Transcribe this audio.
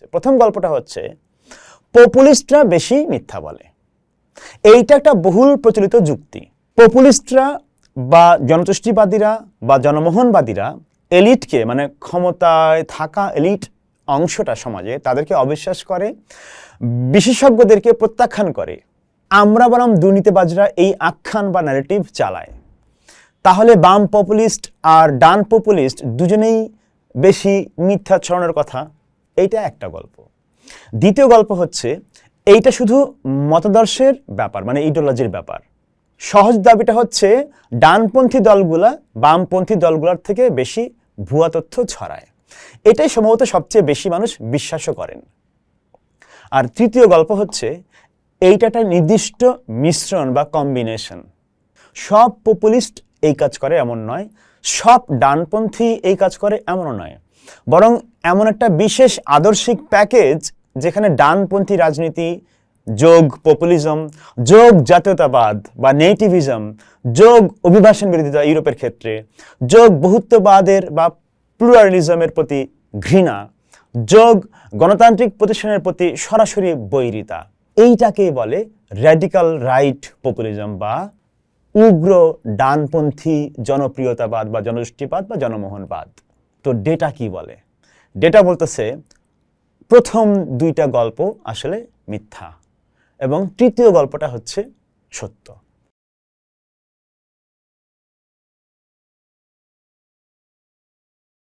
হচ্ছে। প্রথম গল্পটা হচ্ছে পপুলিস্টরা বেশি মিথ্যা বলে। এইটা একটা বহুল প্রচলিত যুক্তি। পপুলিস্টরা বা জনতুষ্টিবাদীরা বা জনমোহনবাদীরা এলিটকে, মানে ক্ষমতায় থাকা এলিট অংশটা সমাজে, তাদেরকে অবিশ্বাস করে, বিশেষজ্ঞদেরকে প্রত্যাখ্যান করে। আমরা বরং দুর্নীতিবাজরা এই আখ্যান বা ন্যারেটিভ চালায়। তাহলে বাম পপুলিস্ট আর ডান পপুলিস্ট দুজনেই বেশি মিথ্যা ছড়ানোর কথা। এইটা একটা গল্প। দ্বিতীয় গল্প হচ্ছে এইটা শুধু মতাদর্শের ব্যাপার, মানে ইডিওলজির ব্যাপার। সহজ দাবিটা হচ্ছে ডানপন্থী দলগুলা বামপন্থী দলগুলোর থেকে বেশি ভুয়া তথ্য ছড়ায়। এটাই সম্ভবত সবচেয়ে বেশি মানুষ বিশ্বাসও করেন। আর তৃতীয় গল্প হচ্ছে এইটা একটা নির্দিষ্ট মিশ্রণ বা কম্বিনেশন। সব পপুলিস্ট এই কাজ করে এমন নয়, সব ডানপন্থী এই কাজ করে এমনও নয়, বরং এমন একটা বিশেষ আদর্শিক প্যাকেজ যেখানে ডানপন্থী রাজনীতি যোগ পপুলিজম যোগ জাতীয়তাবাদ বা নেটিভিজম যোগ অভিবাসন বিরোধিতা ইউরোপের ক্ষেত্রে যোগ বহুত্ববাদের বা প্লুরালিজমের প্রতি ঘৃণা যোগ গণতান্ত্রিক প্রতিষ্ঠানের প্রতি সরাসরি বৈরিতা, এইটাকেই বলে র্যাডিক্যাল রাইট পপুলিজম বা উগ্র ডানপন্থী জনপ্রিয়তাবাদ বা জনতুষ্টিবাদ বা জনমোহনবাদ। তো ডেটা কি বলে? ডেটা বলতেছে প্রথম দুইটা গল্প আসলে মিথ্যা এবং তৃতীয় গল্পটা হচ্ছে সত্য।